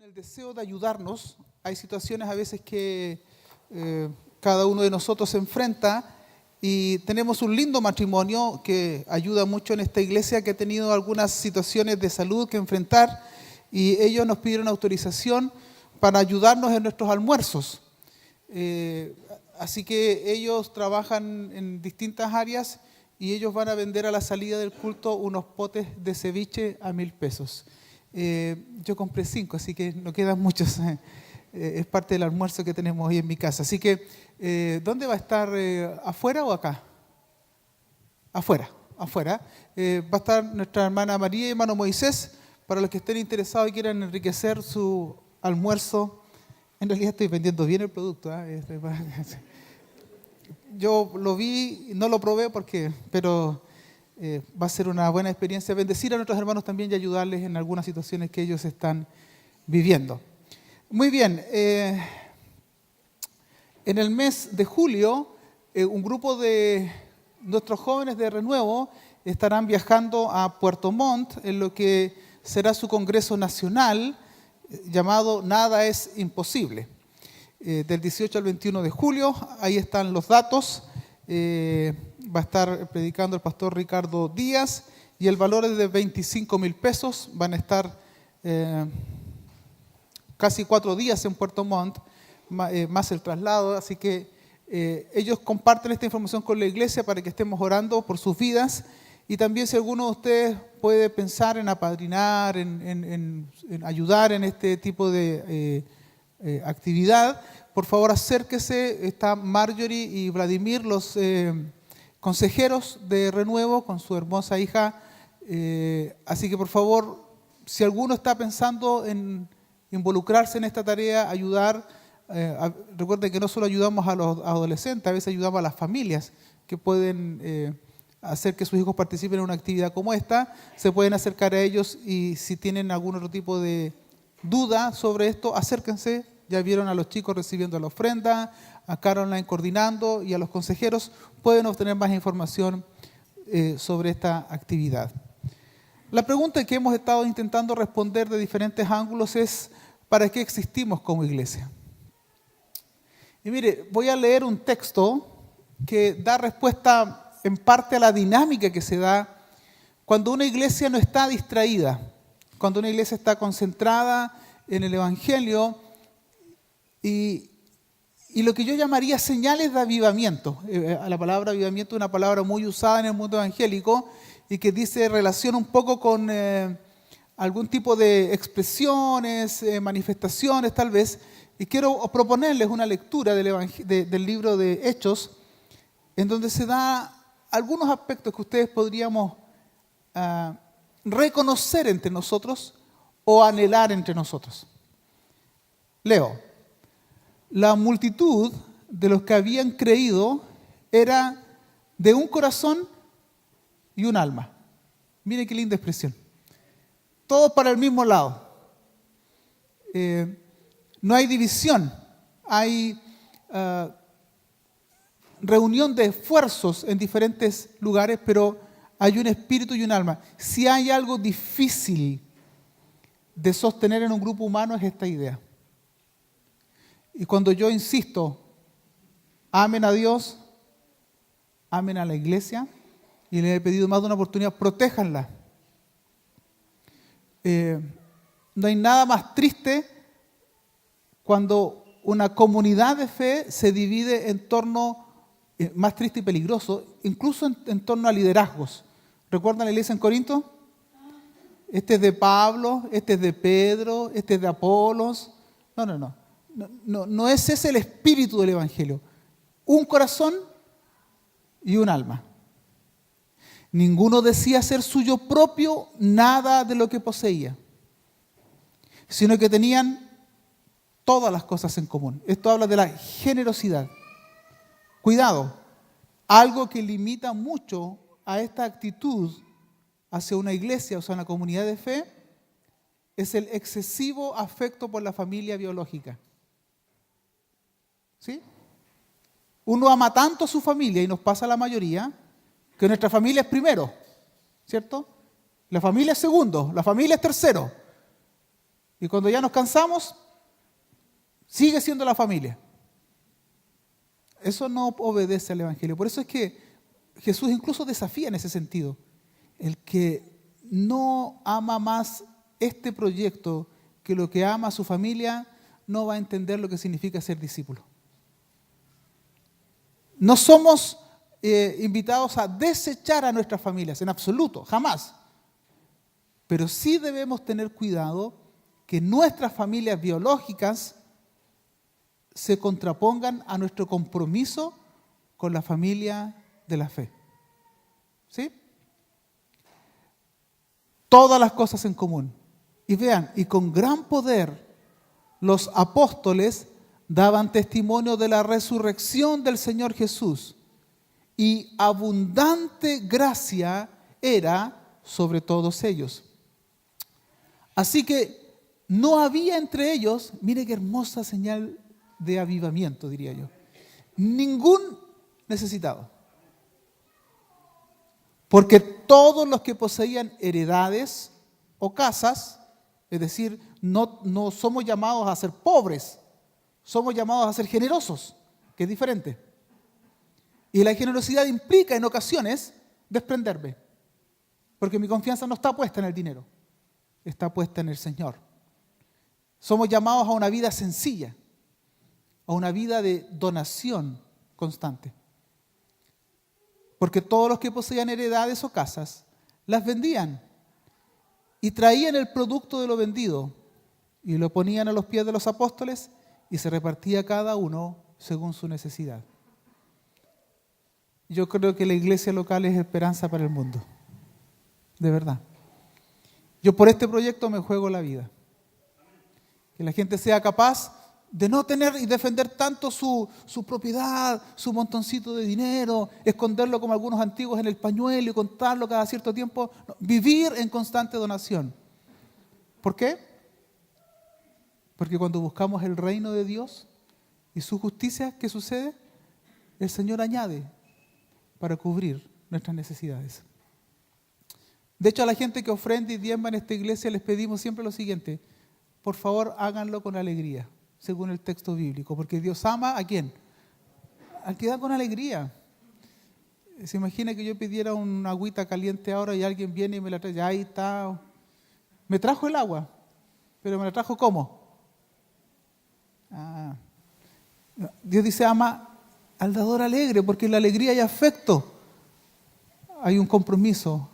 el deseo de ayudarnos. Hay situaciones a veces que cada uno de nosotros se enfrenta y tenemos un lindo matrimonio que ayuda mucho en esta iglesia, que ha tenido algunas situaciones de salud que enfrentar y ellos nos pidieron autorización para ayudarnos en nuestros almuerzos. Así que ellos trabajan en distintas áreas y ellos van a vender a la salida del culto unos potes de ceviche a 1.000 pesos. Yo compré 5, así que no quedan muchos. Es parte del almuerzo que tenemos hoy en mi casa. Así que, ¿dónde va a estar? ¿Afuera o acá? Afuera. Va a estar nuestra hermana María y hermano Moisés, para los que estén interesados y quieran enriquecer su almuerzo. En realidad estoy vendiendo bien el producto, ¿eh? Yo lo vi, no lo probé pero va a ser una buena experiencia bendecir a nuestros hermanos también y ayudarles en algunas situaciones que ellos están viviendo. Muy bien, en el mes de julio, un grupo de nuestros jóvenes de Renuevo estarán viajando a Puerto Montt en lo que será su congreso nacional llamado Nada es Imposible. Del 18 al 21 de julio, ahí están los datos. Va a estar predicando el pastor Ricardo Díaz y el valor es de 25.000 pesos. Van a estar casi 4 días en Puerto Montt, más el traslado. Así que ellos comparten esta información con la iglesia para que estemos orando por sus vidas. Y también si alguno de ustedes puede pensar en apadrinar, en ayudar en este tipo de actividad, por favor acérquese. Está Marjorie y Vladimir, los consejeros de Renuevo, con su hermosa hija. Así que por favor, si alguno está pensando en involucrarse en esta tarea, ayudar, recuerden que no solo ayudamos a los adolescentes, a veces ayudamos a las familias que pueden hacer que sus hijos participen en una actividad como esta. Se pueden acercar a ellos y si tienen algún otro tipo de duda sobre esto, acérquense. Ya vieron a los chicos recibiendo la ofrenda, a Caroline coordinando y a los consejeros. Pueden obtener más información sobre esta actividad. La pregunta que hemos estado intentando responder de diferentes ángulos es: ¿para qué existimos como iglesia? Y mire, voy a leer un texto que da respuesta en parte a la dinámica que se da cuando una iglesia no está distraída, cuando una iglesia está concentrada en el Evangelio y lo que yo llamaría señales de avivamiento. La palabra avivamiento es una palabra muy usada en el mundo evangélico y que dice relaciona un poco con algún tipo de expresiones, manifestaciones tal vez. Y quiero proponerles una lectura del libro de Hechos, en donde se da algunos aspectos que ustedes podríamos reconocer entre nosotros o anhelar entre nosotros. Leo: la multitud de los que habían creído era de un corazón y un alma. Miren qué linda expresión. Todos para el mismo lado. No hay división, hay reunión de esfuerzos en diferentes lugares, pero hay un espíritu y un alma. Si hay algo difícil de sostener en un grupo humano es esta idea. Y cuando yo insisto, amen a Dios, amen a la iglesia, y les he pedido más de una oportunidad, protéjanla. No hay nada más triste cuando una comunidad de fe se divide en torno, más triste y peligroso, incluso en torno a liderazgos. ¿Recuerdan la iglesia en Corinto? Este es de Pablo, este es de Pedro, este es de Apolos. No es ese el espíritu del Evangelio. Un corazón y un alma. Ninguno decía ser suyo propio nada de lo que poseía, sino que tenían todas las cosas en común. Esto habla de la generosidad. Cuidado, algo que limita mucho a esta actitud hacia una iglesia, o sea, una comunidad de fe, es el excesivo afecto por la familia biológica. ¿Sí? Uno ama tanto a su familia, y nos pasa a la mayoría, que nuestra familia es primero, ¿cierto? La familia es segundo, la familia es tercero. Y cuando ya nos cansamos, sigue siendo la familia. Eso no obedece al Evangelio. Por eso es que Jesús incluso desafía en ese sentido. El que no ama más este proyecto que lo que ama a su familia, no va a entender lo que significa ser discípulo. No somos invitados a desechar a nuestras familias, en absoluto, jamás. Pero sí debemos tener cuidado que nuestras familias biológicas se contrapongan a nuestro compromiso con la familia de la fe. ¿Sí? Todas las cosas en común. Y vean, y con gran poder los apóstoles daban testimonio de la resurrección del Señor Jesús, y abundante gracia era sobre todos ellos. Así que no había entre ellos, mire qué hermosa señal de avivamiento, diría yo, ningún necesitado. Porque todos los que poseían heredades o casas, es decir, no somos llamados a ser pobres, somos llamados a ser generosos, que es diferente. Y la generosidad implica en ocasiones desprenderme, porque mi confianza no está puesta en el dinero, está puesta en el Señor. Somos llamados a una vida sencilla, a una vida de donación constante. Porque todos los que poseían heredades o casas las vendían y traían el producto de lo vendido y lo ponían a los pies de los apóstoles y se repartía cada uno según su necesidad. Yo creo que la iglesia local es esperanza para el mundo, de verdad. Yo por este proyecto me juego la vida. Que la gente sea capaz de no tener y defender tanto su propiedad, su montoncito de dinero, esconderlo como algunos antiguos en el pañuelo y contarlo cada cierto tiempo. No, vivir en constante donación. ¿Por qué? Porque cuando buscamos el reino de Dios y su justicia, ¿qué sucede? El Señor añade para cubrir nuestras necesidades. De hecho, a la gente que ofrenda y diezma en esta iglesia les pedimos siempre lo siguiente: por favor, háganlo con alegría, según el texto bíblico, porque Dios ama ¿a quién? Al que da con alegría. Se imagina que yo pidiera una agüita caliente ahora y alguien viene y me la trae. Ahí está. Me trajo el agua, pero me la trajo ¿cómo? Dios dice ama al dador alegre, porque en la alegría hay afecto, hay un compromiso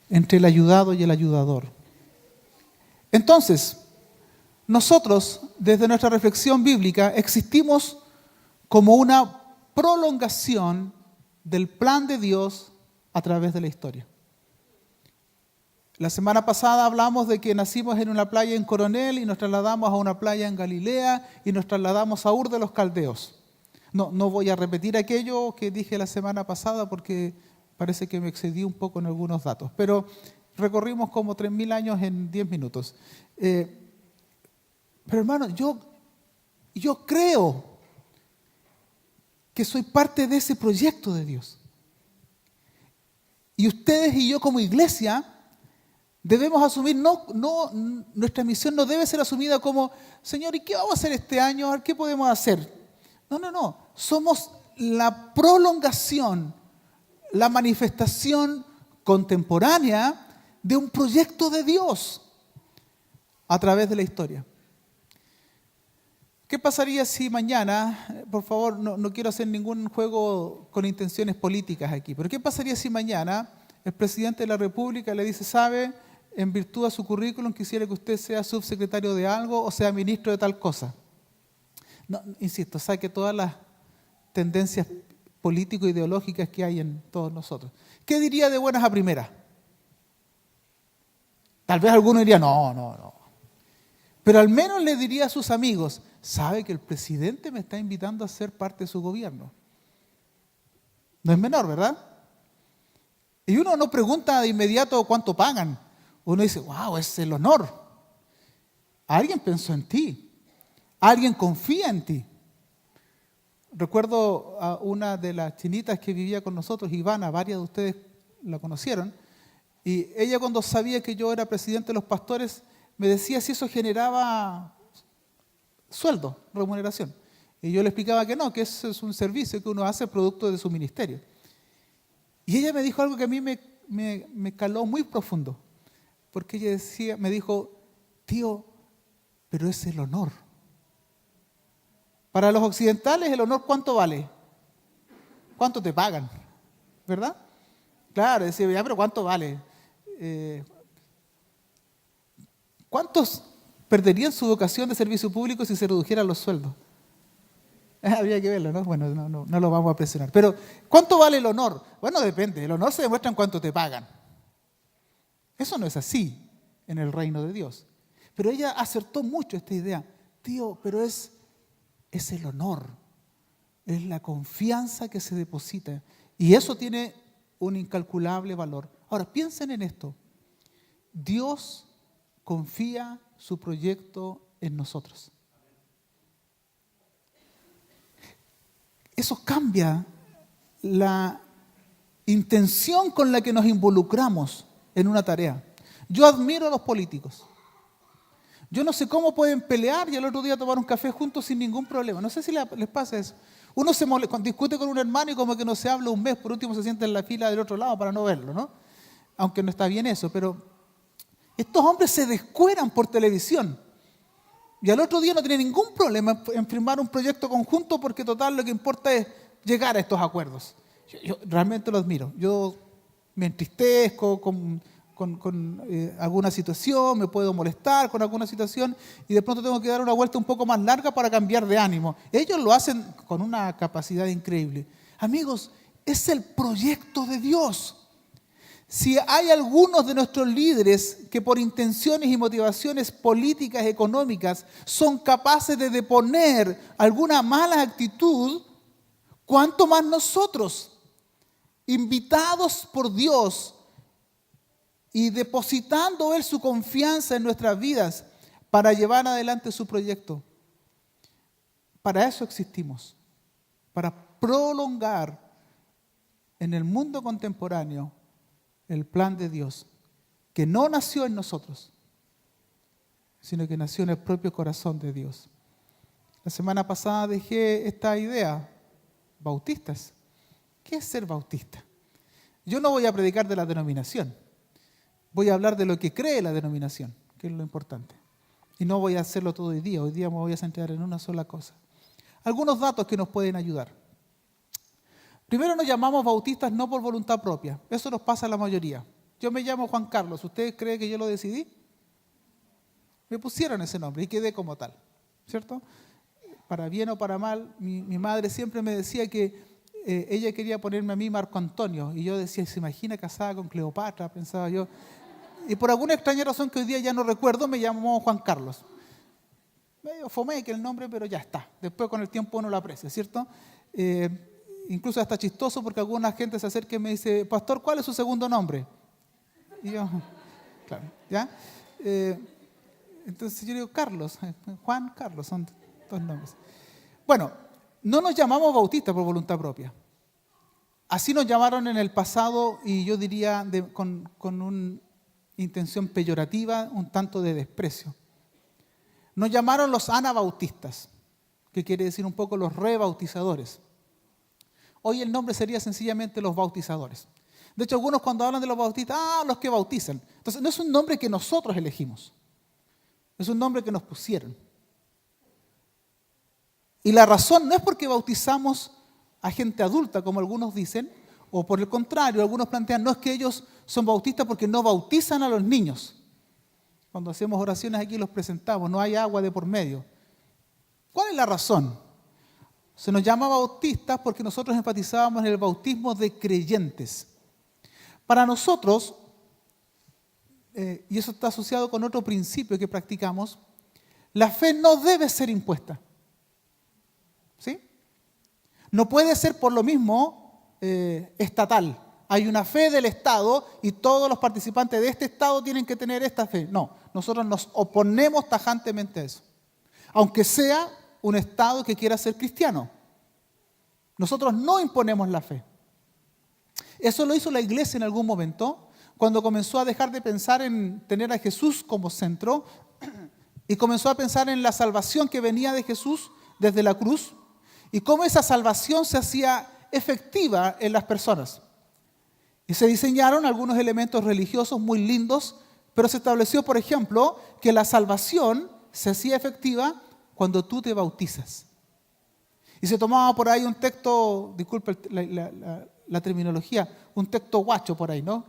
entre el ayudado y el ayudador. Entonces, nosotros, desde nuestra reflexión bíblica, existimos como una prolongación del plan de Dios a través de la historia. La semana pasada hablamos de que nacimos en una playa en Coronel y nos trasladamos a una playa en Galilea y nos trasladamos a Ur de los Caldeos. No voy a repetir aquello que dije la semana pasada porque parece que me excedí un poco en algunos datos, pero recorrimos como 3.000 años en 10 minutos. Pero hermano, yo creo que soy parte de ese proyecto de Dios. Y ustedes y yo como iglesia debemos asumir, nuestra misión no debe ser asumida como, Señor, ¿y qué vamos a hacer este año? ¿Qué podemos hacer? No. Somos la prolongación, la manifestación contemporánea de un proyecto de Dios a través de la historia. ¿Qué pasaría si mañana, por favor, no quiero hacer ningún juego con intenciones políticas aquí, pero qué pasaría si mañana el presidente de la República le dice, sabe, en virtud de su currículum quisiera que usted sea subsecretario de algo o sea ministro de tal cosa? No, insisto, saque todas las tendencias político-ideológicas que hay en todos nosotros. ¿Qué diría de buenas a primeras? Tal vez alguno diría, no. Pero al menos le diría a sus amigos, sabe que el presidente me está invitando a ser parte de su gobierno. No es menor, ¿verdad? Y uno no pregunta de inmediato cuánto pagan. Uno dice, wow, es el honor. Alguien pensó en ti. Alguien confía en ti. Recuerdo a una de las chinitas que vivía con nosotros, Ivana, varias de ustedes la conocieron. Y ella, cuando sabía que yo era presidente de los pastores, me decía si eso generaba sueldo, remuneración. Y yo le explicaba que no, que eso es un servicio que uno hace producto de su ministerio. Y ella me dijo algo que a mí me caló muy profundo. Porque ella me dijo, tío, pero es el honor. Para los occidentales, el honor, ¿cuánto vale? ¿Cuánto te pagan? ¿Verdad? Claro, decía, ya, pero ¿cuánto vale? ¿Cuántos perderían su vocación de servicio público si se redujeran los sueldos? Habría que verlo, ¿no? Bueno, no lo vamos a presionar. Pero, ¿cuánto vale el honor? Bueno, depende. El honor se demuestra en cuánto te pagan. Eso no es así en el reino de Dios. Pero ella acertó mucho esta idea. Tío, pero es el honor, es la confianza que se deposita. Y eso tiene un incalculable valor. Ahora, piensen en esto. Dios confía su proyecto en nosotros. Eso cambia la intención con la que nos involucramos en una tarea. Yo admiro a los políticos. Yo no sé cómo pueden pelear y al otro día tomar un café juntos sin ningún problema. No sé si les pasa eso. Uno discute con un hermano y como que no se habla un mes, por último se sienta en la fila del otro lado para no verlo, ¿no? Aunque no está bien eso, pero estos hombres se descueran por televisión. Y al otro día no tiene ningún problema en firmar un proyecto conjunto porque total lo que importa es llegar a estos acuerdos. Yo realmente lo admiro. Yo me entristezco con alguna situación, me puedo molestar con alguna situación y de pronto tengo que dar una vuelta un poco más larga para cambiar de ánimo. Ellos lo hacen con una capacidad increíble. Amigos, es el proyecto de Dios. Si hay algunos de nuestros líderes que por intenciones y motivaciones políticas, económicas, son capaces de deponer alguna mala actitud, ¿cuánto más nosotros, invitados por Dios y depositando Él su confianza en nuestras vidas para llevar adelante su proyecto? Para eso existimos, para prolongar en el mundo contemporáneo el plan de Dios, que no nació en nosotros, sino que nació en el propio corazón de Dios. La semana pasada dejé esta idea, bautistas. ¿Qué es ser bautista? Yo no voy a predicar de la denominación, voy a hablar de lo que cree la denominación, que es lo importante. Y no voy a hacerlo todo hoy día me voy a centrar en una sola cosa. Algunos datos que nos pueden ayudar. Primero, nos llamamos bautistas no por voluntad propia. Eso nos pasa a la mayoría. Yo me llamo Juan Carlos. ¿Ustedes creen que yo lo decidí? Me pusieron ese nombre y quedé como tal, ¿cierto? Para bien o para mal, mi madre siempre me decía que ella quería ponerme a mí Marco Antonio. Y yo decía, ¿se imagina casada con Cleopatra? Pensaba yo. Y por alguna extraña razón que hoy día ya no recuerdo, me llamó Juan Carlos. Medio fome que el nombre, pero ya está. Después con el tiempo uno lo aprecia, ¿cierto? Incluso hasta chistoso porque alguna gente se acerca y me dice, pastor, ¿cuál es su segundo nombre? Y yo, claro, ¿ya? Entonces yo digo, Carlos, Juan Carlos, son dos nombres. Bueno, no nos llamamos bautistas por voluntad propia. Así nos llamaron en el pasado y yo diría con una intención peyorativa, un tanto de desprecio. Nos llamaron los anabautistas, que quiere decir un poco los rebautizadores. Hoy el nombre sería sencillamente los bautizadores. De hecho, algunos cuando hablan de los bautistas, los que bautizan. Entonces, no es un nombre que nosotros elegimos. Es un nombre que nos pusieron. Y la razón no es porque bautizamos a gente adulta, como algunos dicen, o por el contrario, algunos plantean, no es que ellos son bautistas porque no bautizan a los niños. Cuando hacemos oraciones aquí los presentamos, no hay agua de por medio. ¿Cuál es la razón? Se nos llama bautistas porque nosotros enfatizábamos en el bautismo de creyentes. Para nosotros, y eso está asociado con otro principio que practicamos, la fe no debe ser impuesta. ¿Sí? No puede ser por lo mismo estatal. Hay una fe del Estado y todos los participantes de este Estado tienen que tener esta fe. No, nosotros nos oponemos tajantemente a eso. Aunque sea un Estado que quiera ser cristiano. Nosotros no imponemos la fe. Eso lo hizo la iglesia en algún momento, cuando comenzó a dejar de pensar en tener a Jesús como centro y comenzó a pensar en la salvación que venía de Jesús desde la cruz y cómo esa salvación se hacía efectiva en las personas. Y se diseñaron algunos elementos religiosos muy lindos, pero se estableció, por ejemplo, que la salvación se hacía efectiva cuando tú te bautizas. Y se tomaba por ahí un texto, disculpe la terminología, un texto guacho por ahí, ¿no?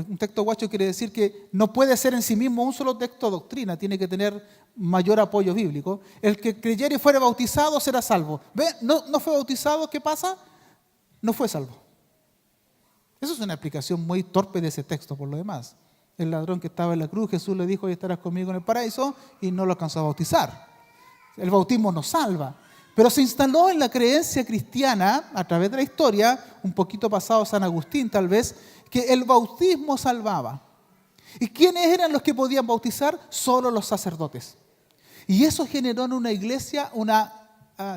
Un texto guacho quiere decir que no puede ser en sí mismo un solo texto de doctrina, tiene que tener mayor apoyo bíblico. El que creyere y fuere bautizado será salvo. ¿Ve? No fue bautizado, ¿qué pasa? No fue salvo. Eso es una explicación muy torpe de ese texto por lo demás. El ladrón que estaba en la cruz, Jesús le dijo, hoy estarás conmigo en el paraíso, y no lo alcanzó a bautizar. El bautismo no salva. Pero se instaló en la creencia cristiana, a través de la historia, un poquito pasado San Agustín tal vez, que el bautismo salvaba. ¿Y quiénes eran los que podían bautizar? Solo los sacerdotes. Y eso generó en una iglesia una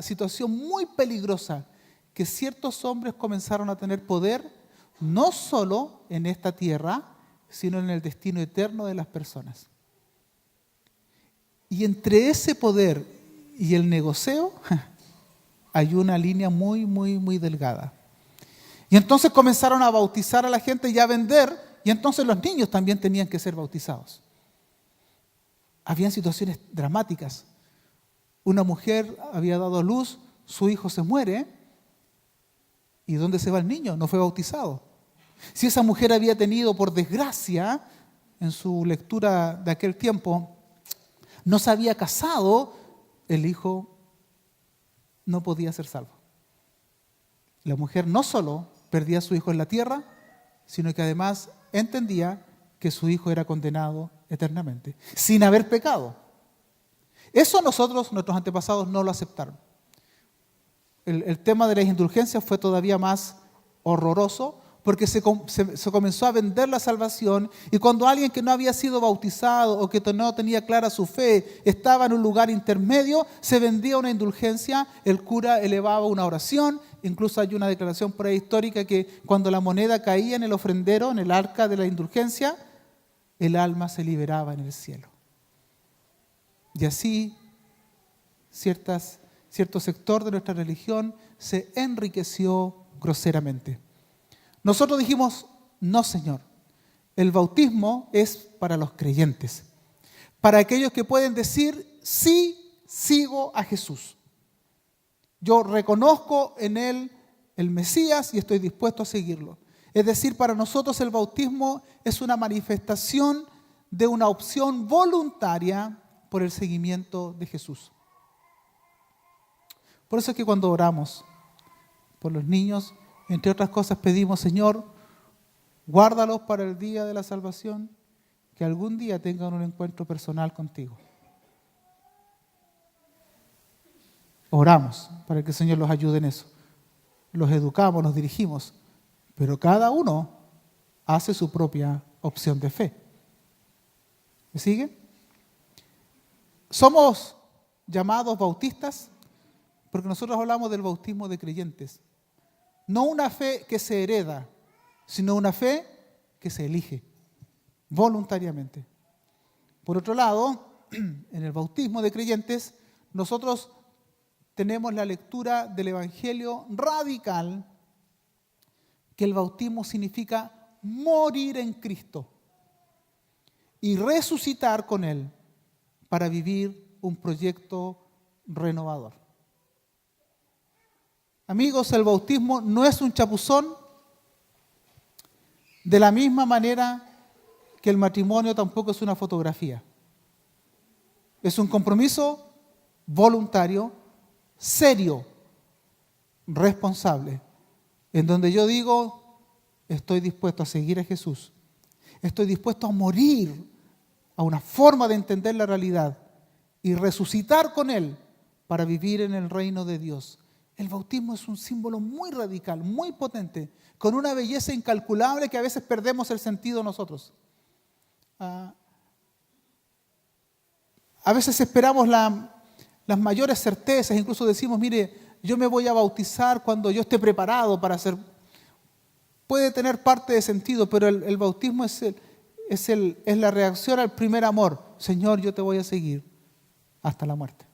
situación muy peligrosa, que ciertos hombres comenzaron a tener poder, no solo en esta tierra, sino en el destino eterno de las personas. Y entre ese poder y el negocio hay una línea muy, muy, muy delgada. Y entonces comenzaron a bautizar a la gente y a vender, y entonces los niños también tenían que ser bautizados. Habían situaciones dramáticas. Una mujer había dado a luz, su hijo se muere, ¿y dónde se va el niño? No fue bautizado. Si esa mujer había tenido, por desgracia, en su lectura de aquel tiempo, no se había casado, el hijo no podía ser salvo. La mujer no solo perdía a su hijo en la tierra, sino que además entendía que su hijo era condenado eternamente, sin haber pecado. Eso nuestros antepasados no lo aceptaron. El tema de las indulgencias fue todavía más horroroso, porque se comenzó a vender la salvación, y cuando alguien que no había sido bautizado o que no tenía clara su fe estaba en un lugar intermedio, se vendía una indulgencia, el cura elevaba una oración, incluso hay una declaración por ahí histórica que cuando la moneda caía en el ofrendero, en el arca de la indulgencia, el alma se liberaba en el cielo. Y así cierto sector de nuestra religión se enriqueció groseramente. Nosotros dijimos, no, Señor, el bautismo es para los creyentes, para aquellos que pueden decir, sí, sigo a Jesús. Yo reconozco en Él el Mesías y estoy dispuesto a seguirlo. Es decir, para nosotros el bautismo es una manifestación de una opción voluntaria por el seguimiento de Jesús. Por eso es que cuando oramos por los niños, entre otras cosas pedimos, Señor, guárdalos para el día de la salvación, que algún día tengan un encuentro personal contigo. Oramos para que el Señor los ayude en eso. Los educamos, los dirigimos, pero cada uno hace su propia opción de fe. ¿Me sigue? Somos llamados bautistas porque nosotros hablamos del bautismo de creyentes. No una fe que se hereda, sino una fe que se elige voluntariamente. Por otro lado, en el bautismo de creyentes, nosotros tenemos la lectura del Evangelio radical, que el bautismo significa morir en Cristo y resucitar con Él para vivir un proyecto renovador. Amigos, el bautismo no es un chapuzón, de la misma manera que el matrimonio tampoco es una fotografía. Es un compromiso voluntario, serio, responsable, en donde yo digo, estoy dispuesto a seguir a Jesús, estoy dispuesto a morir a una forma de entender la realidad y resucitar con Él para vivir en el reino de Dios. El bautismo es un símbolo muy radical, muy potente, con una belleza incalculable que a veces perdemos el sentido nosotros. A veces esperamos las mayores certezas, incluso decimos, mire, yo me voy a bautizar cuando yo esté preparado para ser. puede tener parte de sentido, pero el bautismo es la reacción al primer amor. Señor, yo te voy a seguir hasta la muerte.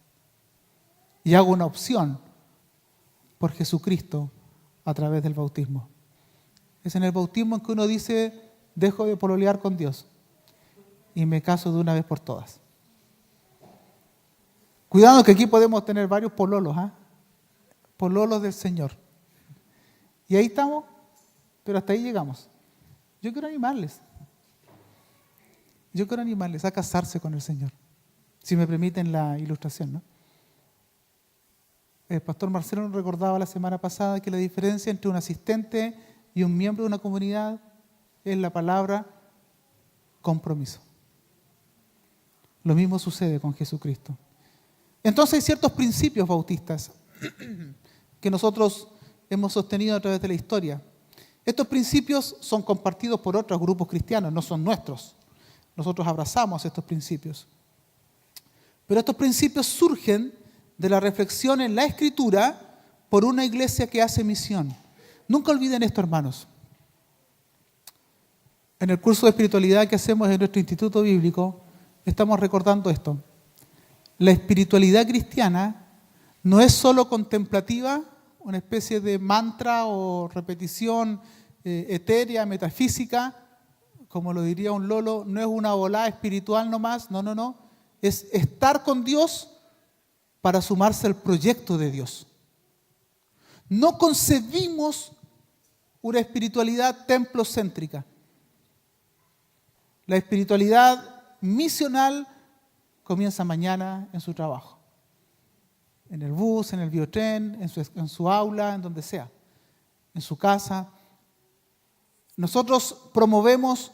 Y hago una opción por Jesucristo a través del bautismo. Es en el bautismo en que uno dice, dejo de pololear con Dios y me caso de una vez por todas. Cuidado que aquí podemos tener varios pololos, pololos del Señor. Y ahí estamos, pero hasta ahí llegamos. Yo quiero animarles a casarse con el Señor, si me permiten la ilustración, ¿no? El pastor Marcelo nos recordaba la semana pasada que la diferencia entre un asistente y un miembro de una comunidad es la palabra compromiso. Lo mismo sucede con Jesucristo. Entonces hay ciertos principios bautistas que nosotros hemos sostenido a través de la historia. Estos principios son compartidos por otros grupos cristianos, no son nuestros. Nosotros abrazamos estos principios. Pero estos principios surgen de la reflexión en la Escritura por una iglesia que hace misión. Nunca olviden esto, hermanos. En el curso de espiritualidad que hacemos en nuestro instituto bíblico, estamos recordando esto. La espiritualidad cristiana no es solo contemplativa, una especie de mantra o repetición etérea, metafísica, como lo diría un lolo, no es una volada espiritual nomás, no. Es estar con Dios para sumarse al proyecto de Dios. No concebimos una espiritualidad templocéntrica. La espiritualidad misional comienza mañana en su trabajo, en el bus, en el biotren, en su aula, en donde sea, en su casa. Nosotros promovemos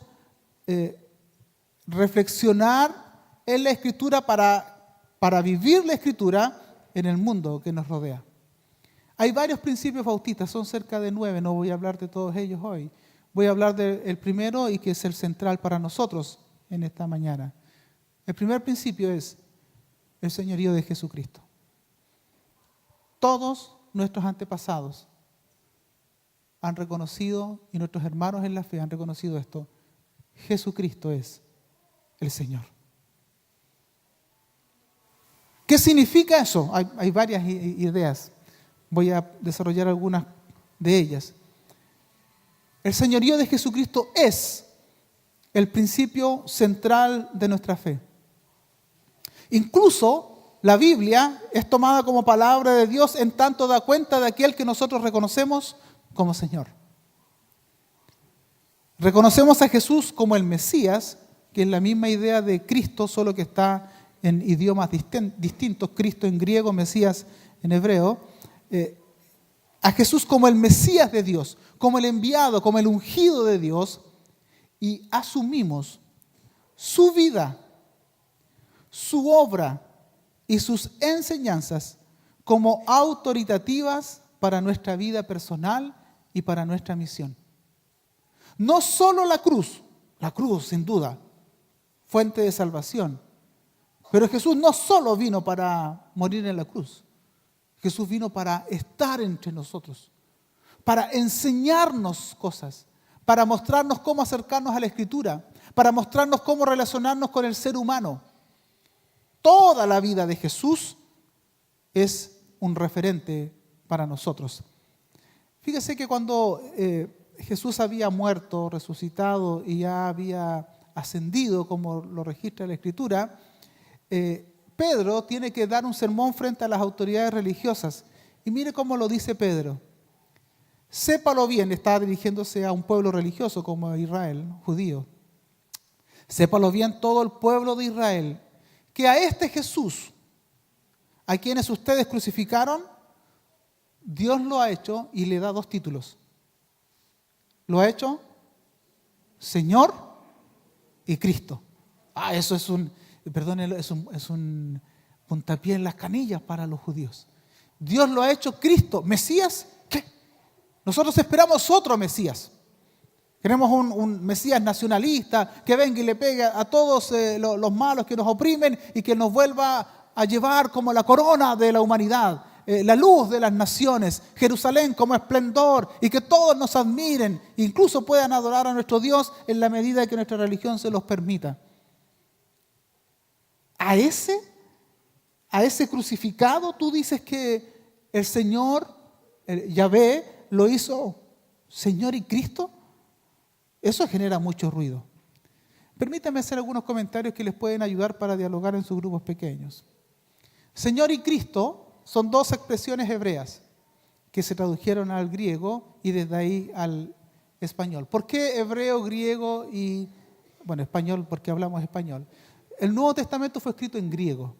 reflexionar en la Escritura para vivir la Escritura en el mundo que nos rodea. Hay varios principios bautistas, son cerca de 9, no voy a hablar de todos ellos hoy. Voy a hablar del primero y que es el central para nosotros en esta mañana. El primer principio es el señorío de Jesucristo. Todos nuestros antepasados han reconocido, y nuestros hermanos en la fe han reconocido esto: Jesucristo es el Señor. ¿Qué significa eso? Hay varias ideas. Voy a desarrollar algunas de ellas. El señorío de Jesucristo es el principio central de nuestra fe. Incluso la Biblia es tomada como palabra de Dios en tanto da cuenta de aquel que nosotros reconocemos como Señor. Reconocemos a Jesús como el Mesías, que es la misma idea de Cristo, solo que está en idiomas distintos, Cristo en griego, Mesías en hebreo. A Jesús como el Mesías de Dios, como el enviado, como el ungido de Dios, y asumimos su vida, su obra y sus enseñanzas como autoritativas para nuestra vida personal y para nuestra misión. No solo la cruz sin duda, fuente de salvación, pero Jesús no solo vino para morir en la cruz. Jesús vino para estar entre nosotros, para enseñarnos cosas, para mostrarnos cómo acercarnos a la Escritura, para mostrarnos cómo relacionarnos con el ser humano. Toda la vida de Jesús es un referente para nosotros. Fíjese que cuando Jesús había muerto, resucitado y ya había ascendido, como lo registra la Escritura, Pedro tiene que dar un sermón frente a las autoridades religiosas. Y mire cómo lo dice Pedro. Sépalo bien, está dirigiéndose a un pueblo religioso como Israel, judío. Sépalo bien todo el pueblo de Israel, que a este Jesús, a quienes ustedes crucificaron, Dios lo ha hecho y le da 2 títulos. Lo ha hecho Señor y Cristo. Eso es un puntapié en las canillas para los judíos. Dios lo ha hecho Cristo. ¿Mesías? ¿Qué? Nosotros esperamos otro Mesías. Queremos un Mesías nacionalista que venga y le pegue a todos los malos que nos oprimen y que nos vuelva a llevar como la corona de la humanidad. la luz de las naciones, Jerusalén como esplendor y que todos nos admiren, incluso puedan adorar a nuestro Dios en la medida que nuestra religión se los permita. A ese crucificado tú dices que el Señor, Yahvé, lo hizo Señor y Cristo. Eso genera mucho ruido. Permítanme hacer algunos comentarios que les pueden ayudar para dialogar en sus grupos pequeños. Señor y Cristo son dos expresiones hebreas que se tradujeron al griego y desde ahí al español. ¿Por qué hebreo, griego y, español? Porque hablamos español. El Nuevo Testamento fue escrito en griego,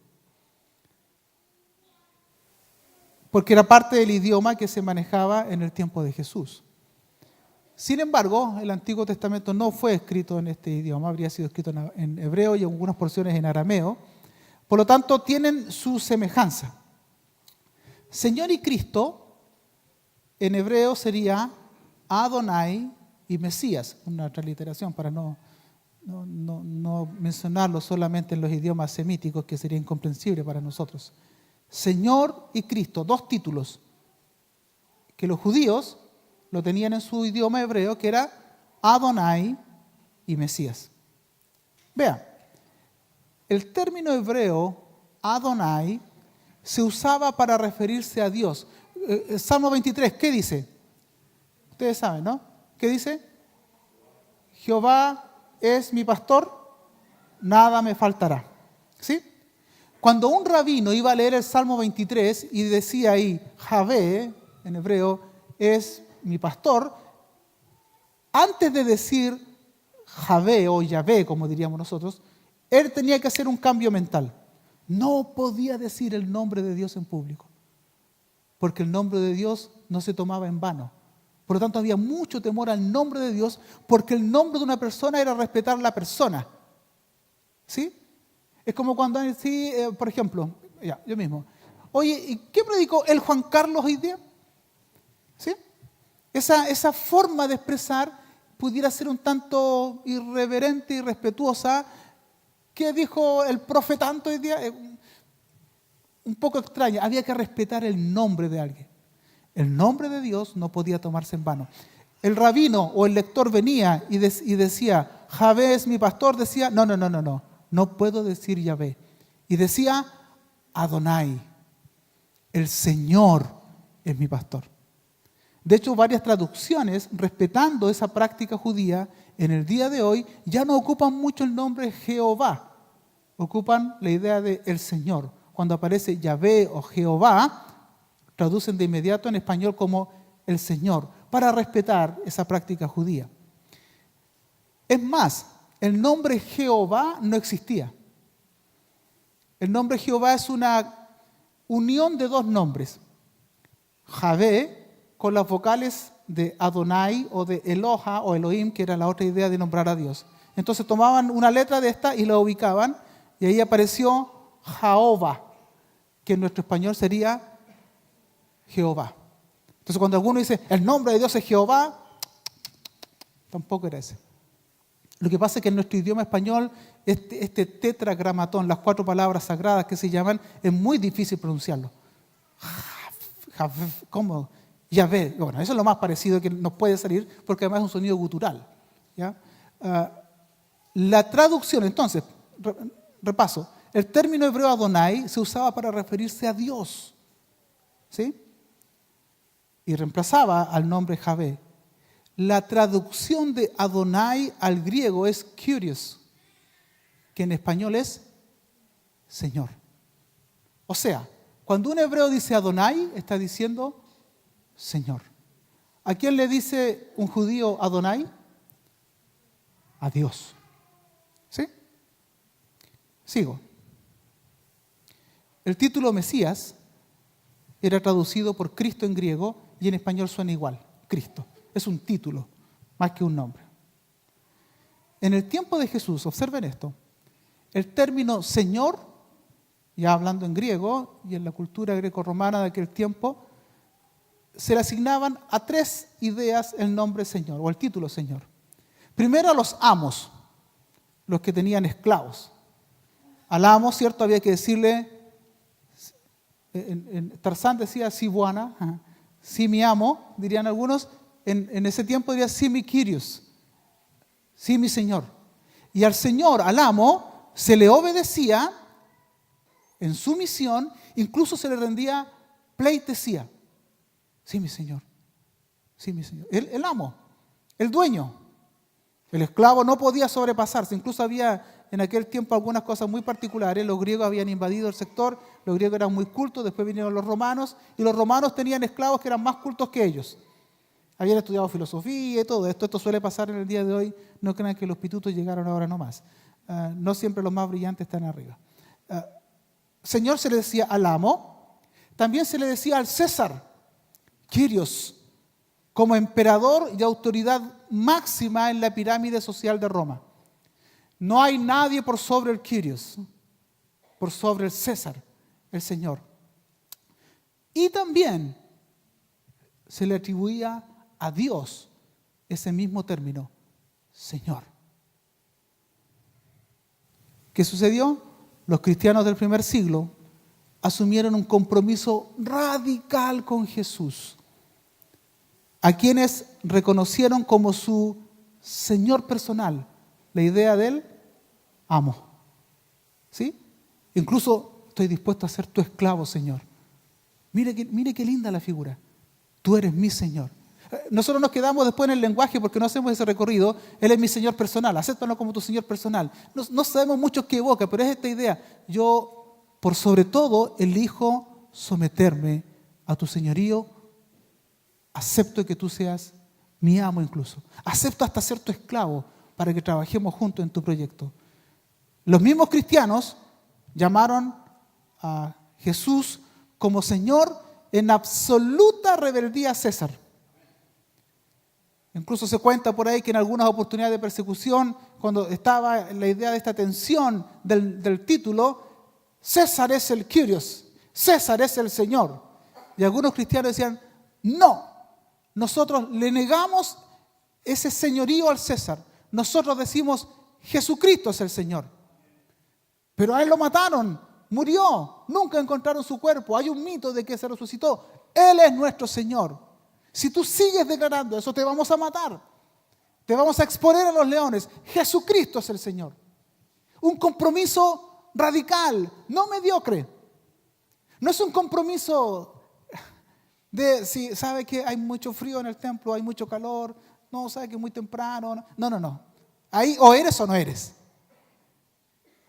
porque era parte del idioma que se manejaba en el tiempo de Jesús. Sin embargo, el Antiguo Testamento no fue escrito en este idioma, habría sido escrito en hebreo y en algunas porciones en arameo. Por lo tanto, tienen su semejanza. Señor y Cristo, en hebreo sería Adonai y Mesías, una transliteración para no mencionarlo solamente en los idiomas semíticos, que sería incomprensible para nosotros. Señor y Cristo, dos títulos que los judíos lo tenían en su idioma hebreo, que era Adonai y Mesías. Vea, el término hebreo Adonai se usaba para referirse a Dios. Salmo 23, ¿qué dice? Ustedes saben, ¿no? ¿Qué dice? Jehová es mi pastor, nada me faltará. ¿Sí? Cuando un rabino iba a leer el Salmo 23 y decía ahí, Javé, en hebreo, es mi pastor, antes de decir Javé o Yahvé, como diríamos nosotros, él tenía que hacer un cambio mental. No podía decir el nombre de Dios en público, porque el nombre de Dios no se tomaba en vano. Por lo tanto, había mucho temor al nombre de Dios, porque el nombre de una persona era respetar la persona. ¿Sí? Es como cuando, por ejemplo, yo mismo. Oye, ¿y qué predicó el Juan Carlos hoy día? ¿Sí? Esa forma de expresar pudiera ser un tanto irreverente, irrespetuosa. ¿Qué dijo el profetante hoy día? Un poco extraña. Había que respetar el nombre de alguien. El nombre de Dios no podía tomarse en vano. El rabino o el lector venía y decía, Javé es mi pastor, decía, no puedo decir Yahvé. Y decía, Adonai, el Señor es mi pastor. De hecho, varias traducciones, respetando esa práctica judía, en el día de hoy ya no ocupan mucho el nombre Jehová, ocupan la idea de el Señor. Cuando aparece Yahvé o Jehová, traducen de inmediato en español como el Señor, para respetar esa práctica judía. Es más, el nombre Jehová no existía. El nombre Jehová es una unión de dos nombres. Javé, con las vocales de Adonai o de Eloha o Elohim, que era la otra idea de nombrar a Dios. Entonces tomaban una letra de esta y la ubicaban, y ahí apareció Jehová, que en nuestro español sería Jehová. Entonces cuando alguno dice, el nombre de Dios es Jehová, tampoco era ese. Lo que pasa es que en nuestro idioma español, este tetragramatón, las 4 palabras sagradas que se llaman, es muy difícil pronunciarlo. ¿Cómo? Yahvé. Bueno, eso es lo más parecido que nos puede salir, porque además es un sonido gutural. ¿Ya? La traducción, entonces, repaso, el término hebreo Adonai se usaba para referirse a Dios. ¿Sí? Y reemplazaba al nombre Javé. La traducción de Adonai al griego es Kyrios, que en español es Señor. O sea, cuando un hebreo dice Adonai, está diciendo Señor. ¿A quién le dice un judío Adonai? A Dios. ¿Sí? Sigo. El título Mesías era traducido por Cristo en griego y en español suena igual, Cristo. Es un título, más que un nombre. En el tiempo de Jesús, observen esto, el término Señor, ya hablando en griego y en la cultura greco-romana de aquel tiempo, se le asignaban a 3 ideas el nombre Señor o el título Señor. Primero a los amos, los que tenían esclavos. Al amo, ¿cierto? Había que decirle Tarzán decía sí buana, sí mi amo, dirían algunos. En ese tiempo diría sí mi Kyrios, sí mi Señor. Y al Señor, al amo, se le obedecía en su misión, incluso se le rendía pleitesía. Sí, mi Señor. Sí, mi Señor. El amo, el dueño. El esclavo no podía sobrepasarse. Incluso había en aquel tiempo algunas cosas muy particulares. Los griegos habían invadido el sector, los griegos eran muy cultos, después vinieron los romanos, y los romanos tenían esclavos que eran más cultos que ellos. Habían estudiado filosofía y todo esto. Esto suele pasar en el día de hoy. No crean que los pitutos llegaron ahora nomás. No siempre los más brillantes están arriba. Señor se le decía al amo, también se le decía al César, Kyrios, como emperador y autoridad máxima en la pirámide social de Roma. No hay nadie por sobre el Kyrios, por sobre el César, el Señor. Y también se le atribuía a Dios ese mismo término, Señor. ¿Qué sucedió? Los cristianos del primer siglo asumieron un compromiso radical con Jesús, a quienes reconocieron como su Señor personal, la idea del amo. ¿Sí? Incluso estoy dispuesto a ser tu esclavo, Señor. Mire qué linda la figura. Tú eres mi Señor. Nosotros nos quedamos después en el lenguaje porque no hacemos ese recorrido. Él es mi Señor personal, acéptalo como tu Señor personal. No sabemos mucho qué evoca, pero es esta idea. Yo, por sobre todo, elijo someterme a tu señorío. Acepto que tú seas mi amo incluso. Acepto hasta ser tu esclavo para que trabajemos juntos en tu proyecto. Los mismos cristianos llamaron a Jesús como Señor en absoluta rebeldía a César. Incluso se cuenta por ahí que en algunas oportunidades de persecución, cuando estaba la idea de esta tensión del título, César es el Kyrios, César es el Señor. Y algunos cristianos decían, no, nosotros le negamos ese señorío al César. Nosotros decimos, Jesucristo es el Señor. Pero a él lo mataron, murió, nunca encontraron su cuerpo. Hay un mito de que se resucitó. Él es nuestro Señor. Si tú sigues declarando eso, te vamos a matar. Te vamos a exponer a los leones. Jesucristo es el Señor. Un compromiso radical, no mediocre. No es un compromiso de si sabe que hay mucho frío en el templo, hay mucho calor, no sabe que es muy temprano. No. Ahí o eres o no eres.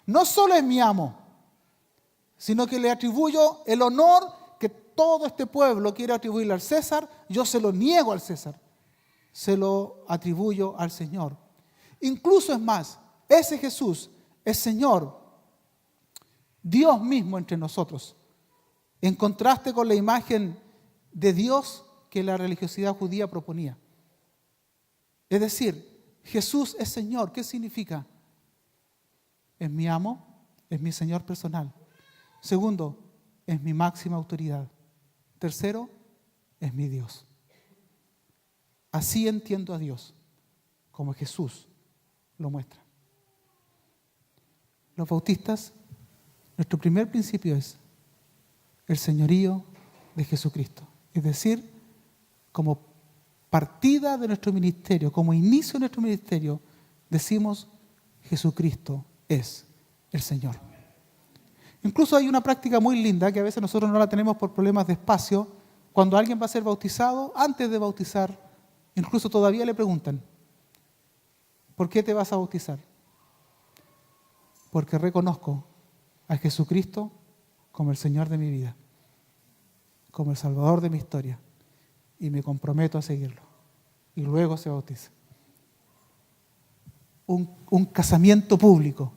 No solo es mi amo, sino que le atribuyo el honor que todo este pueblo quiere atribuirle al César. Yo se lo niego al César, se lo atribuyo al Señor. Incluso es más, ese Jesús es Señor, Dios mismo entre nosotros, en contraste con la imagen de Dios que la religiosidad judía proponía. Es decir, Jesús es Señor. ¿Qué significa? Es mi amo, es mi Señor personal. Segundo, es mi máxima autoridad. Tercero, es mi Dios. Así entiendo a Dios, como Jesús lo muestra. Los bautistas, nuestro primer principio es el señorío de Jesucristo. Es decir, como partida de nuestro ministerio, como inicio de nuestro ministerio, decimos Jesucristo es el Señor. Incluso hay una práctica muy linda que a veces nosotros no la tenemos por problemas de espacio. Cuando alguien va a ser bautizado, antes de bautizar, incluso todavía le preguntan, ¿por qué te vas a bautizar? Porque reconozco a Jesucristo como el Señor de mi vida, como el Salvador de mi historia, y me comprometo a seguirlo. Y luego se bautiza. Un casamiento público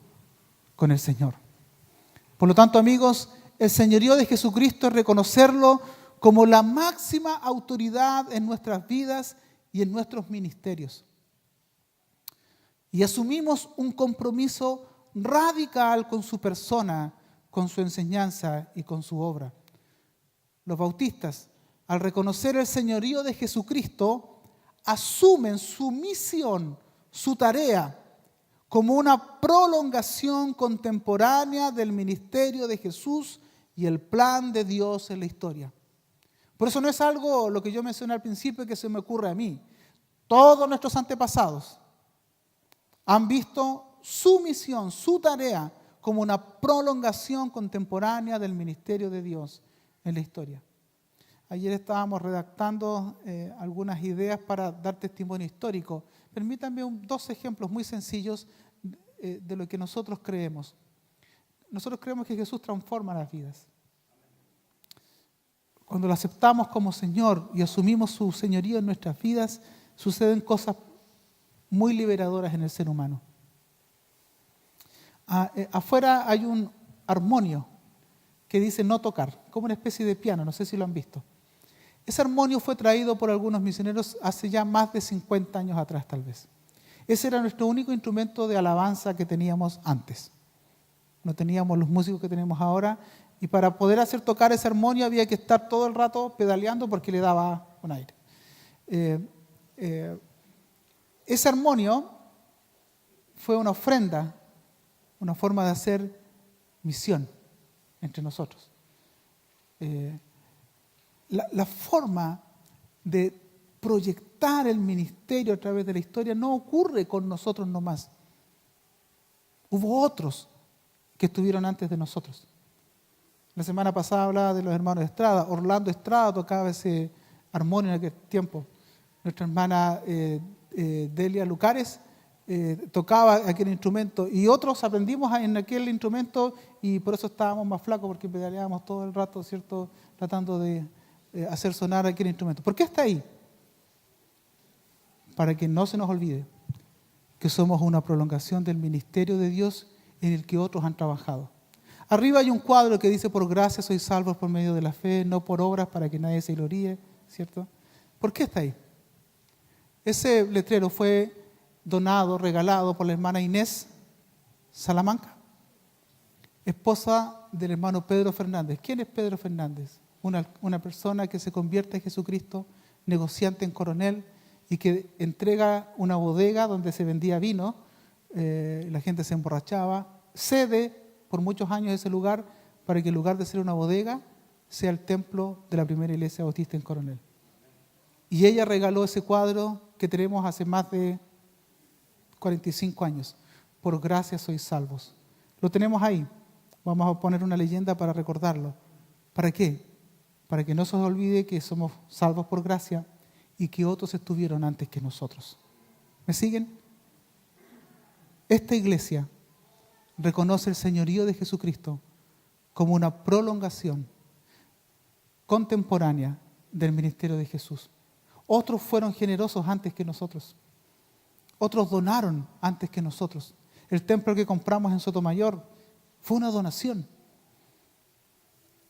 con el Señor. Por lo tanto, amigos, el señorío de Jesucristo es reconocerlo como la máxima autoridad en nuestras vidas y en nuestros ministerios. Y asumimos un compromiso radical con su persona, con su enseñanza y con su obra. Los bautistas, al reconocer el señorío de Jesucristo, asumen su misión, su tarea, como una prolongación contemporánea del ministerio de Jesús y el plan de Dios en la historia. Por eso no es algo, lo que yo mencioné al principio, que se me ocurre a mí. Todos nuestros antepasados han visto su misión, su tarea, como una prolongación contemporánea del ministerio de Dios en la historia. Ayer estábamos redactando algunas ideas para dar testimonio histórico. Permítanme dos ejemplos muy sencillos de lo que nosotros creemos. Nosotros creemos que Jesús transforma las vidas. Cuando lo aceptamos como Señor y asumimos su señorío en nuestras vidas, suceden cosas muy liberadoras en el ser humano. Afuera hay un armonio que dice no tocar, como una especie de piano, no sé si lo han visto. Ese armonio fue traído por algunos misioneros hace ya más de 50 años atrás, tal vez. Ese era nuestro único instrumento de alabanza que teníamos antes. No teníamos los músicos que tenemos ahora, y para poder hacer tocar ese armonio había que estar todo el rato pedaleando porque le daba un aire. Ese armonio fue una ofrenda, una forma de hacer misión entre nosotros. La forma de proyectar el ministerio a través de la historia no ocurre con nosotros nomás. Hubo otros que estuvieron antes de nosotros. La semana pasada hablaba de los hermanos Estrada. Orlando Estrada tocaba ese armonio en aquel tiempo. Nuestra hermana Delia Lucares tocaba aquel instrumento, y otros aprendimos en aquel instrumento, y por eso estábamos más flacos, porque pedaleábamos todo el rato, ¿cierto?, tratando de hacer sonar aquel instrumento. ¿Por qué está ahí? Para que no se nos olvide que somos una prolongación del ministerio de Dios en el que otros han trabajado. Arriba hay un cuadro que dice: por gracia sois salvos por medio de la fe, no por obras, para que nadie se gloríe, ¿cierto? ¿Por qué está ahí? Ese letrero fue donado, regalado por la hermana Inés Salamanca, esposa del hermano Pedro Fernández. ¿Quién es Pedro Fernández? Una persona que se convierte en Jesucristo, negociante en Coronel, y que entrega una bodega donde se vendía vino, la gente se emborrachaba, cede por muchos años ese lugar para que en lugar de ser una bodega sea el templo de la primera iglesia bautista en Coronel. Y ella regaló ese cuadro que tenemos hace más de 45 años. Por gracia sois salvos. Lo tenemos ahí. Vamos a poner una leyenda para recordarlo. ¿Para qué? Para que no se nos olvide que somos salvos por gracia y que otros estuvieron antes que nosotros. ¿Me siguen? Esta iglesia reconoce el señorío de Jesucristo como una prolongación contemporánea del ministerio de Jesús. Otros fueron generosos antes que nosotros. Otros donaron antes que nosotros. El templo que compramos en Sotomayor fue una donación.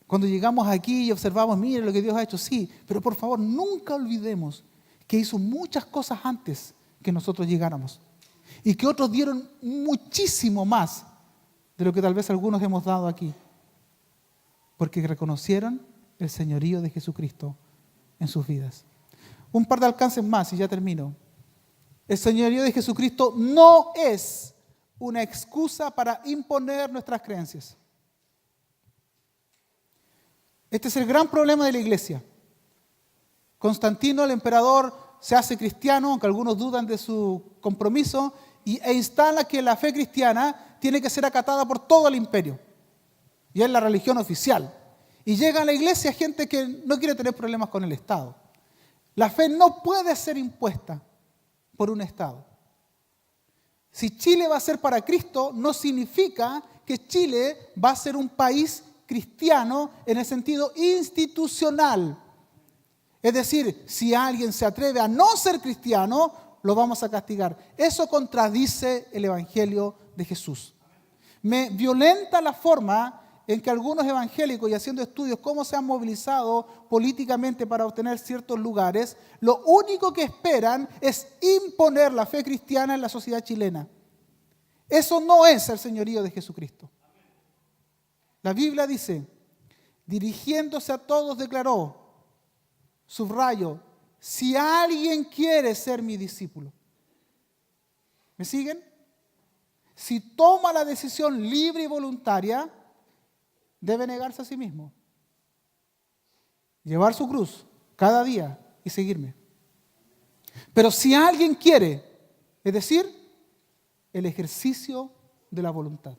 Cuando llegamos aquí y observamos, mire lo que Dios ha hecho, sí, pero por favor nunca olvidemos que hizo muchas cosas antes que nosotros llegáramos, y que otros dieron muchísimo más de lo que tal vez algunos hemos dado aquí, porque reconocieron el señorío de Jesucristo en sus vidas. Un par de alcances más y ya termino. El señorío de Jesucristo no es una excusa para imponer nuestras creencias. Este es el gran problema de la iglesia. Constantino, el emperador, se hace cristiano, aunque algunos dudan de su compromiso, e instala que la fe cristiana tiene que ser acatada por todo el imperio. Y es la religión oficial. Y llega a la iglesia gente que no quiere tener problemas con el Estado. La fe no puede ser impuesta por un Estado. Si Chile va a ser para Cristo, no significa que Chile va a ser un país cristiano en el sentido institucional. Es decir, si alguien se atreve a no ser cristiano, lo vamos a castigar. Eso contradice el Evangelio de Jesús. Me violenta la forma en que algunos evangélicos, y haciendo estudios cómo se han movilizado políticamente para obtener ciertos lugares, lo único que esperan es imponer la fe cristiana en la sociedad chilena. Eso no es el señorío de Jesucristo. La Biblia dice, dirigiéndose a todos declaró, subrayo, si alguien quiere ser mi discípulo. ¿Me siguen? Si toma la decisión libre y voluntaria debe negarse a sí mismo, llevar su cruz cada día y seguirme. Pero si alguien quiere, es decir, el ejercicio de la voluntad,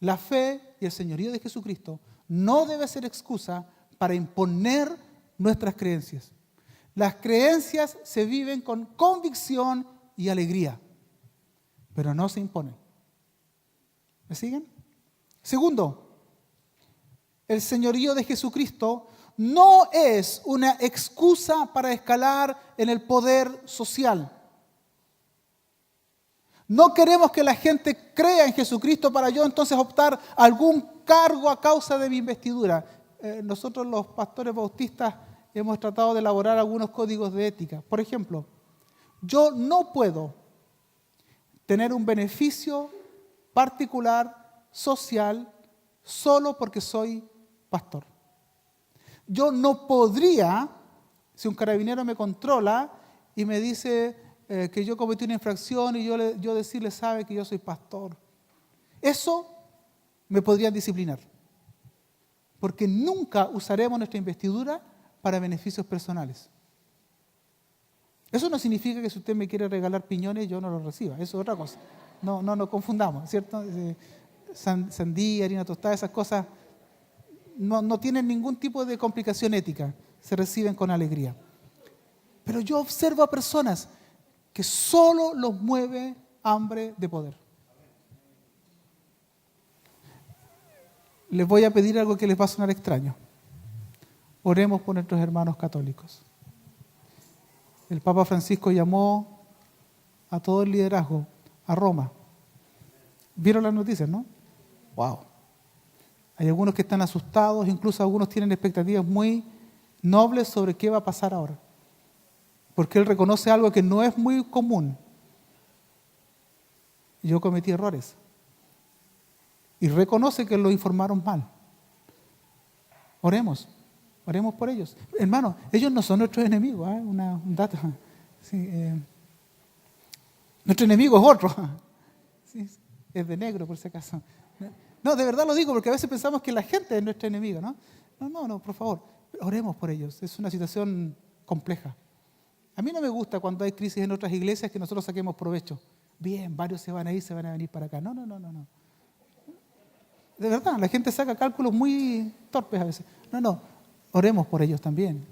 la fe y el señorío de Jesucristo no debe ser excusa para imponer nuestras creencias. Las creencias se viven con convicción y alegría, pero no se imponen. ¿Me siguen? Segundo, el señorío de Jesucristo no es una excusa para escalar en el poder social. No queremos que la gente crea en Jesucristo para yo entonces optar a algún cargo a causa de mi investidura. Nosotros los pastores bautistas hemos tratado de elaborar algunos códigos de ética. Por ejemplo, yo no puedo tener un beneficio particular, social, solo porque soy pastor. Yo no podría, si un carabinero me controla y me dice que yo cometí una infracción y yo decirle, sabe que yo soy pastor. Eso me podrían disciplinar. Porque nunca usaremos nuestra investidura para beneficios personales. Eso no significa que si usted me quiere regalar piñones, yo no los reciba. Eso es otra cosa. No nos confundamos, ¿cierto? Sandía, harina tostada, esas cosas no tienen ningún tipo de complicación ética. Se reciben con alegría. Pero yo observo a personas que solo los mueve hambre de poder. Les voy a pedir algo que les va a sonar extraño. Oremos por nuestros hermanos católicos. El Papa Francisco llamó a todo el liderazgo a Roma. ¿Vieron las noticias, no? ¡Wow! Hay algunos que están asustados, incluso algunos tienen expectativas muy nobles sobre qué va a pasar ahora. Porque él reconoce algo que no es muy común. Yo cometí errores. Y reconoce que lo informaron mal. Oremos por ellos. Hermanos, ellos no son nuestros enemigos, un dato. Sí, nuestro enemigo es otro. Sí, es de negro, por si acaso. No, de verdad lo digo, porque a veces pensamos que la gente es nuestra enemiga, ¿no? No, por favor, oremos por ellos. Es una situación compleja. A mí no me gusta cuando hay crisis en otras iglesias que nosotros saquemos provecho. Bien, varios se van a ir, se van a venir para acá. No. De verdad, la gente saca cálculos muy torpes a veces. No, oremos por ellos también.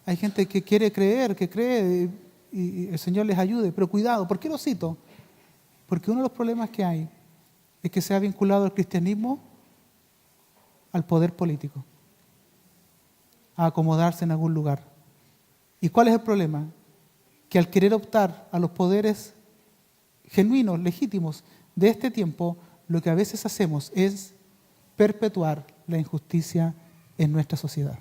Hay gente que quiere creer, que cree y el Señor les ayude. Pero cuidado, ¿por qué lo cito? Porque uno de los problemas que hay es que se ha vinculado el cristianismo al poder político, a acomodarse en algún lugar. ¿Y cuál es el problema? Que al querer optar a los poderes genuinos, legítimos de este tiempo, lo que a veces hacemos es perpetuar la injusticia en nuestra sociedad.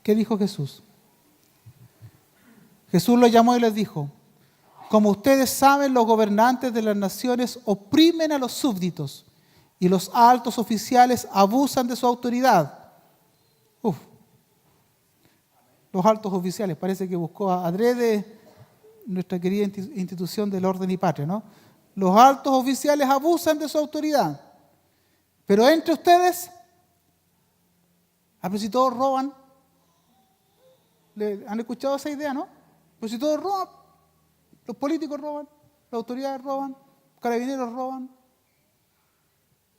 ¿Qué dijo Jesús? Jesús los llamó y les dijo: como ustedes saben, los gobernantes de las naciones oprimen a los súbditos y los altos oficiales abusan de su autoridad. Los altos oficiales, parece que buscó adrede nuestra querida institución del orden y patria, ¿no? Los altos oficiales abusan de su autoridad. Pero entre ustedes, pero si todos roban, ¿han escuchado esa idea, no? Pero si todos roban, los políticos roban, las autoridades roban, los carabineros roban,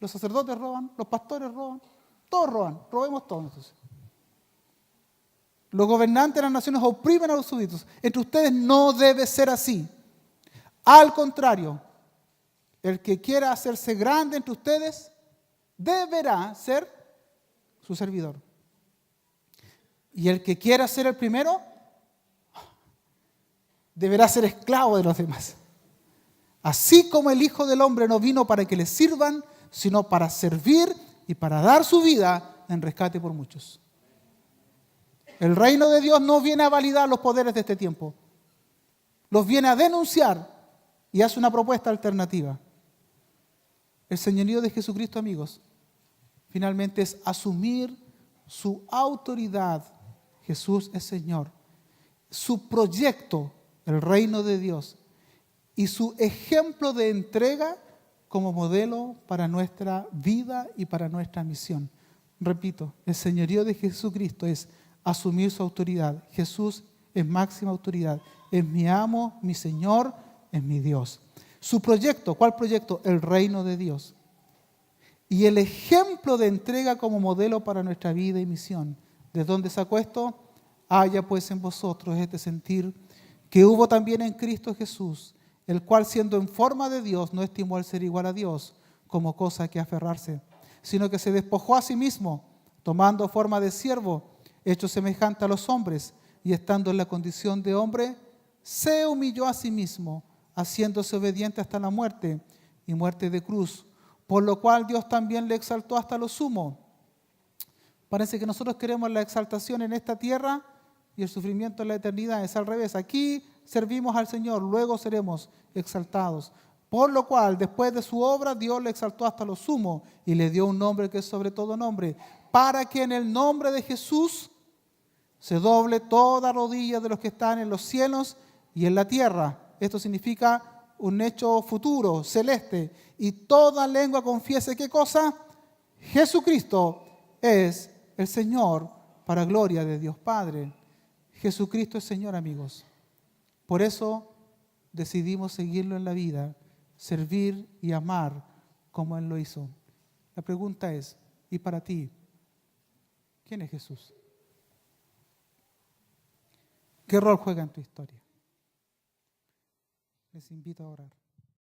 los sacerdotes roban, los pastores roban, todos roban, robemos todos entonces. Los gobernantes de las naciones oprimen a los súbditos. Entre ustedes no debe ser así. Al contrario, el que quiera hacerse grande entre ustedes deberá ser su servidor. Y el que quiera ser el primero deberá ser esclavo de los demás. Así como el Hijo del Hombre no vino para que le sirvan, sino para servir y para dar su vida en rescate por muchos. El reino de Dios no viene a validar los poderes de este tiempo. Los viene a denunciar y hace una propuesta alternativa. El señorío de Jesucristo, amigos, finalmente es asumir su autoridad. Jesús es Señor. Su proyecto, el reino de Dios, y su ejemplo de entrega como modelo para nuestra vida y para nuestra misión. Repito, el señorío de Jesucristo es asumir su autoridad. Jesús es máxima autoridad. Es mi amo, mi Señor, es mi Dios. Su proyecto, ¿cuál proyecto? El reino de Dios. Y el ejemplo de entrega como modelo para nuestra vida y misión. ¿De dónde sacó esto? Haya pues en vosotros este sentir que hubo también en Cristo Jesús, el cual siendo en forma de Dios no estimó el ser igual a Dios como cosa que aferrarse, sino que se despojó a sí mismo, tomando forma de siervo, hecho semejante a los hombres, y estando en la condición de hombre, se humilló a sí mismo, haciéndose obediente hasta la muerte, y muerte de cruz, por lo cual Dios también le exaltó hasta lo sumo. Parece que nosotros queremos la exaltación en esta tierra y el sufrimiento en la eternidad. Es al revés. Aquí servimos al Señor, luego seremos exaltados. Por lo cual, después de su obra, Dios le exaltó hasta lo sumo y le dio un nombre que es sobre todo nombre, para que en el nombre de Jesús se doble toda rodilla de los que están en los cielos y en la tierra. Esto significa un hecho futuro, celeste. Y toda lengua confiese, ¿qué cosa? Jesucristo es el Señor, para gloria de Dios Padre. Jesucristo es Señor, amigos. Por eso decidimos seguirlo en la vida, servir y amar como Él lo hizo. La pregunta es, ¿y para ti? ¿Quién es Jesús? ¿Qué rol juega en tu historia? Les invito a orar.